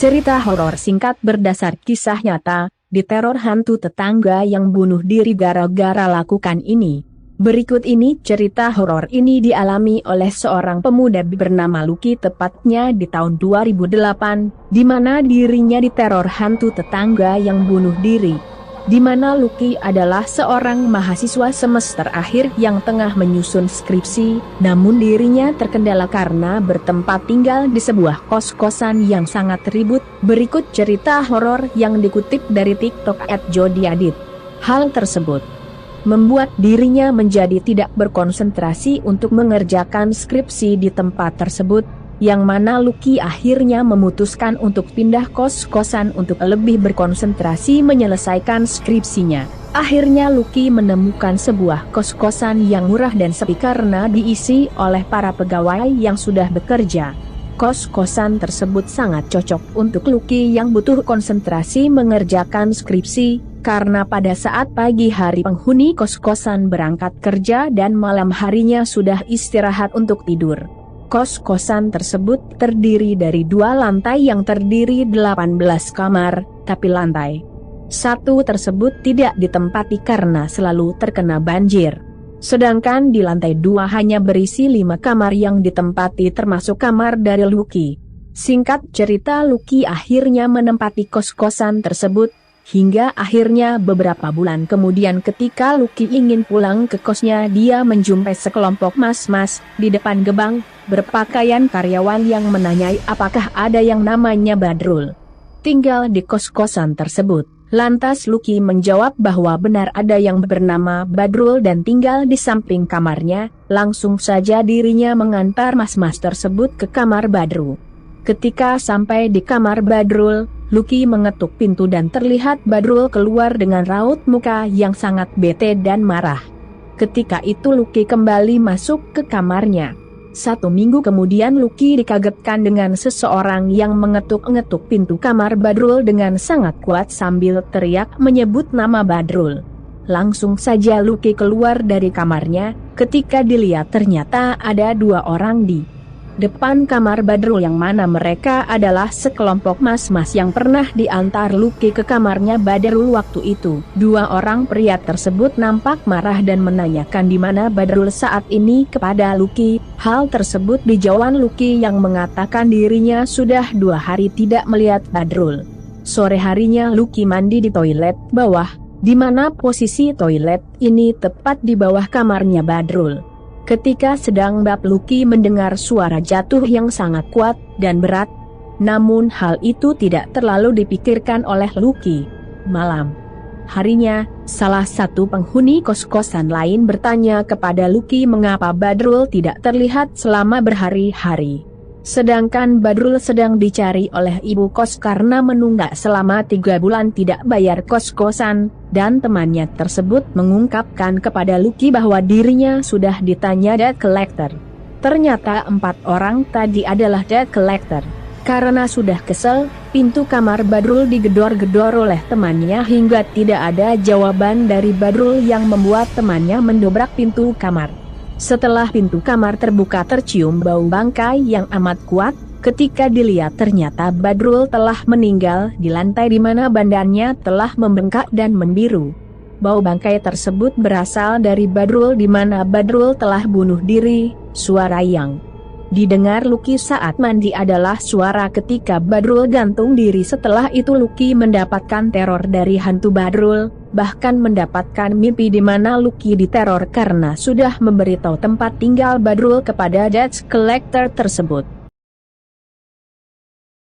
Cerita horor singkat berdasar kisah nyata, diteror hantu tetangga yang bunuh diri gara-gara lakukan ini. Berikut ini cerita horor ini dialami oleh seorang pemuda bernama Lucky tepatnya di tahun 2008, di mana dirinya diteror hantu tetangga yang bunuh diri. Di mana Lucky adalah seorang mahasiswa semester akhir yang tengah menyusun skripsi, namun dirinya terkendala karena bertempat tinggal di sebuah kos-kosan yang sangat ribut. Berikut cerita horor yang dikutip dari TikTok @jodiadit. Hal tersebut membuat dirinya menjadi tidak berkonsentrasi untuk mengerjakan skripsi di tempat tersebut, yang mana Lucky akhirnya memutuskan untuk pindah kos-kosan untuk lebih berkonsentrasi menyelesaikan skripsinya. Akhirnya Lucky menemukan sebuah kos-kosan yang murah dan sepi karena diisi oleh para pegawai yang sudah bekerja. Kos-kosan tersebut sangat cocok untuk Lucky yang butuh konsentrasi mengerjakan skripsi, karena pada saat pagi hari penghuni kos-kosan berangkat kerja dan malam harinya sudah istirahat untuk tidur. Kos-kosan tersebut terdiri dari 2 lantai yang terdiri 18 kamar, tapi lantai 1 tersebut tidak ditempati karena selalu terkena banjir. Sedangkan di lantai 2 hanya berisi 5 kamar yang ditempati termasuk kamar dari Lucky. Singkat cerita, Lucky akhirnya menempati kos-kosan tersebut, hingga akhirnya beberapa bulan kemudian ketika Lucky ingin pulang ke kosnya, dia menjumpai sekelompok mas-mas di depan gerbang, berpakaian karyawan yang menanyai apakah ada yang namanya Badrul tinggal di kos-kosan tersebut. Lantas Lucky menjawab bahwa benar ada yang bernama Badrul dan tinggal di samping kamarnya. Langsung saja dirinya mengantar mas-mas tersebut ke kamar Badrul. Ketika sampai di kamar Badrul, Lucky mengetuk pintu dan terlihat Badrul keluar dengan raut muka yang sangat bete dan marah. Ketika itu Lucky kembali masuk ke kamarnya. 1 minggu kemudian Lucky dikagetkan dengan seseorang yang mengetuk-ngetuk pintu kamar Badrul dengan sangat kuat sambil teriak menyebut nama Badrul. Langsung saja Lucky keluar dari kamarnya. Ketika dilihat ternyata ada 2 orang di depan kamar Badrul, yang mana mereka adalah sekelompok mas-mas yang pernah diantar Lucky ke kamarnya Badrul waktu itu. 2 orang pria tersebut nampak marah dan menanyakan di mana Badrul saat ini kepada Lucky. Hal tersebut dijawab Lucky yang mengatakan dirinya sudah 2 hari tidak melihat Badrul. Sore harinya Lucky mandi di toilet bawah, di mana posisi toilet ini tepat di bawah kamarnya Badrul. Ketika sedang bab, Lucky mendengar suara jatuh yang sangat kuat dan berat. Namun hal itu tidak terlalu dipikirkan oleh Lucky. Malam harinya, salah satu penghuni kos-kosan lain bertanya kepada Lucky mengapa Badrul tidak terlihat selama berhari-hari. Sedangkan Badrul sedang dicari oleh ibu kos karena menunggak selama 3 bulan tidak bayar kos-kosan, dan temannya tersebut mengungkapkan kepada Lucky bahwa dirinya sudah ditanya debt collector. Ternyata 4 orang tadi adalah debt collector. Karena sudah kesel, pintu kamar Badrul digedor-gedor oleh temannya hingga tidak ada jawaban dari Badrul yang membuat temannya mendobrak pintu kamar. Setelah pintu kamar terbuka tercium bau bangkai yang amat kuat. Ketika dilihat ternyata Badrul telah meninggal di lantai di mana badannya telah membengkak dan membiru. Bau bangkai tersebut berasal dari Badrul di mana Badrul telah bunuh diri. Suara yang didengar Lucky saat mandi adalah suara ketika Badrul gantung diri. Setelah itu Lucky mendapatkan teror dari hantu Badrul, bahkan mendapatkan mimpi di mana Lucky diteror karena sudah memberitahu tempat tinggal Badrul kepada debt collector tersebut.